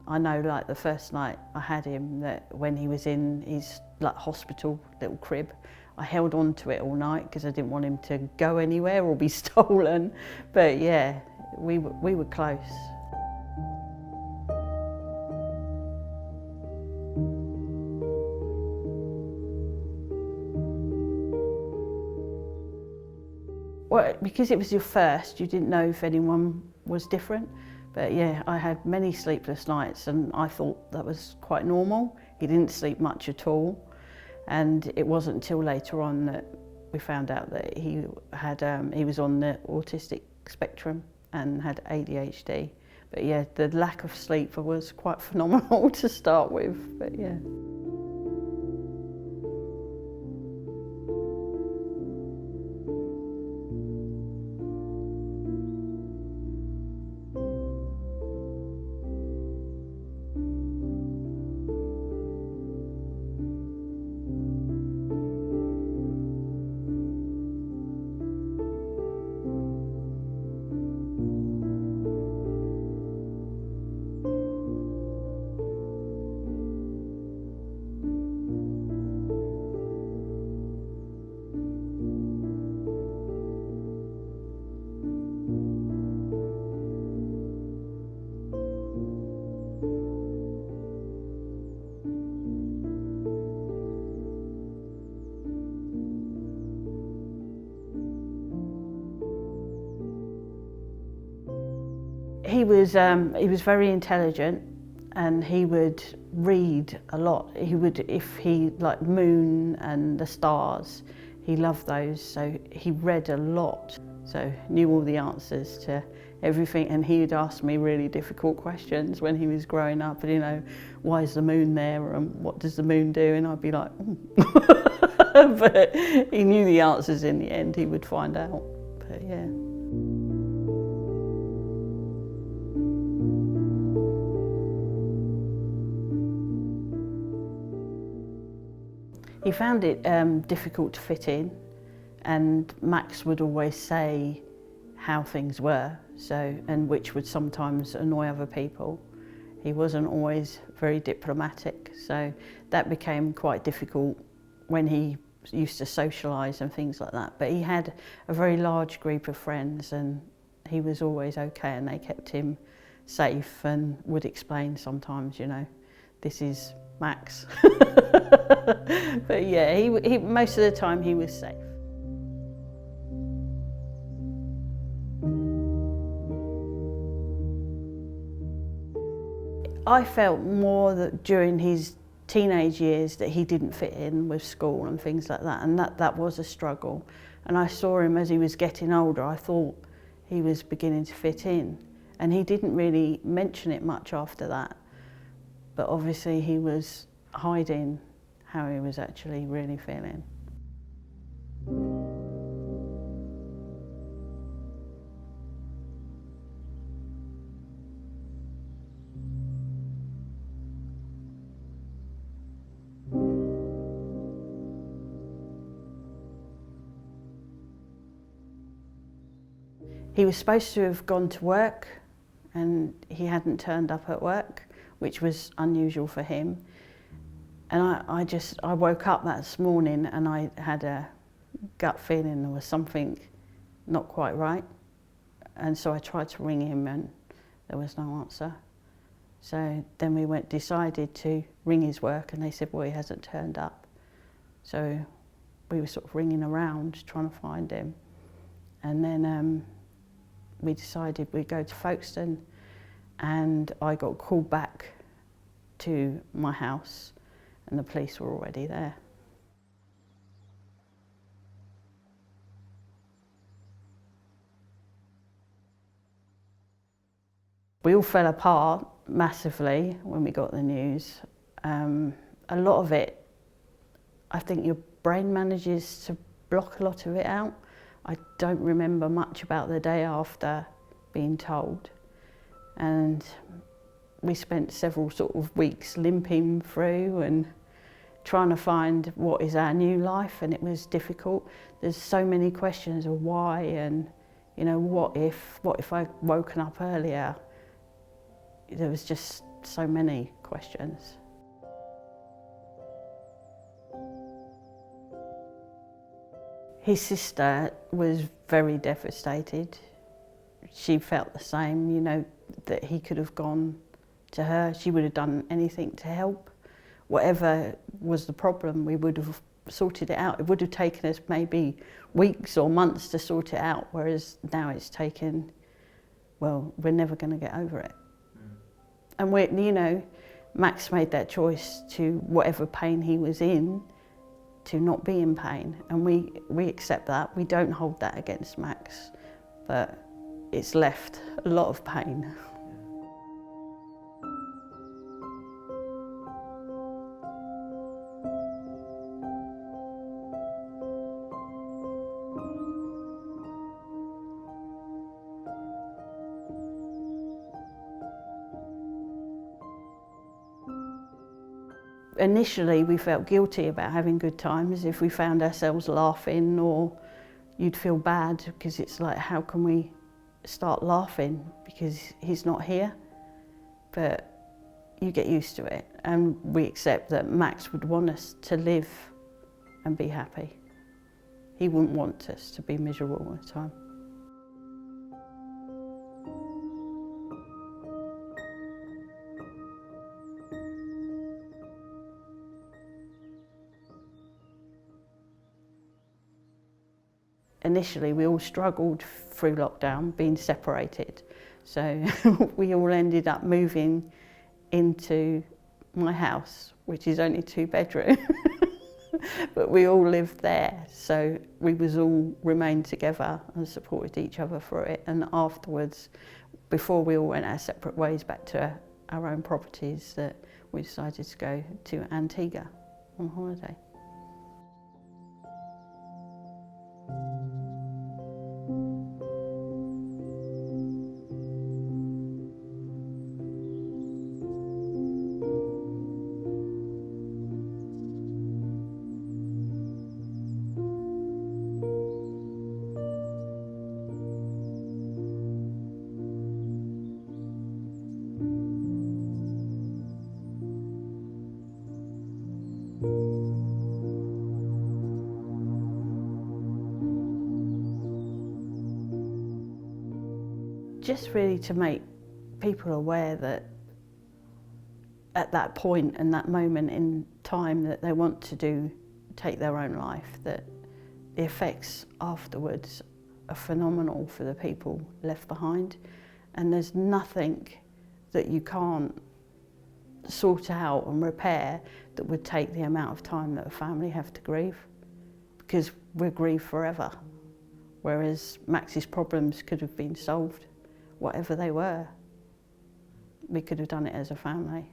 I know like the first night I had him, that when he was in his like hospital little crib, I held on to it all night because I didn't want him to go anywhere or be stolen. But yeah, we were close. Well, because it was your first, you didn't know if anyone was different. But yeah, I had many sleepless nights and I thought that was quite normal. He didn't sleep much at all. And it wasn't until later on that we found out that he was on the autistic spectrum and had ADHD. But yeah, the lack of sleep was quite phenomenal to start with, but yeah. He was very intelligent, and he would read a lot. If he like moon and the stars, he loved those, so he read a lot. So knew all the answers to everything, and he would ask me really difficult questions when he was growing up. And you know, why is the moon there, and what does the moon do? And I'd be like, but he knew the answers in the end. He would find out. But yeah. He found it difficult to fit in, and Max would always say how things were, and which would sometimes annoy other people. He wasn't always very diplomatic, so that became quite difficult when he used to socialise and things like that. But he had a very large group of friends, and he was always okay, and they kept him safe and would explain sometimes, you know, this is Max. But yeah, he most of the time he was safe. I felt more that during his teenage years that he didn't fit in with school and things like that, and that was a struggle. And I saw him as he was getting older, I thought he was beginning to fit in, and he didn't really mention it much after that. But obviously he was hiding how he was actually really feeling. He was supposed to have gone to work, and he hadn't turned up at work, which was unusual for him. And I woke up that morning and I had a gut feeling there was something not quite right. And so I tried to ring him and there was no answer. So then we decided to ring his work, and they said, well, he hasn't turned up. So we were sort of ringing around trying to find him. And then we decided we'd go to Folkestone, and I got called back to my house, and the police were already there. We all fell apart massively when we got the news. A lot of it, I think your brain manages to block a lot of it out. I don't remember much about the day after being told. And we spent several sort of weeks limping through and trying to find what is our new life, and it was difficult. There's so many questions of why, and you know, what if I'd woken up earlier? There was just so many questions. His sister was very devastated. She felt the same, you know, that he could have gone to her. She would have done anything to help. Whatever was the problem, we would have sorted it out. It would have taken us maybe weeks or months to sort it out, whereas now it's taken, well, we're never going to get over it. And we, you know, Max made that choice to whatever pain he was in, to not be in pain, and we accept that. We don't hold that against Max, but it's left a lot of pain. Initially, we felt guilty about having good times if we found ourselves laughing, or you'd feel bad because it's like, how can we start laughing because he's not here? But you get used to it, and we accept that Max would want us to live and be happy. He wouldn't want us to be miserable all the time. Initially, we all struggled through lockdown, being separated. So we all ended up moving into my house, which is only 2 bedroom. But we all lived there. So we was all remained together and supported each other through it. And afterwards, before we all went our separate ways back to our own properties, that we decided to go to Antigua on holiday. Just really to make people aware that at that point and that moment in time that they want to take their own life, that the effects afterwards are phenomenal for the people left behind, and there's nothing that you can't sort out and repair that would take the amount of time that a family have to grieve, because we grieve forever, whereas Max's problems could have been solved. Whatever they were, we could have done it as a family.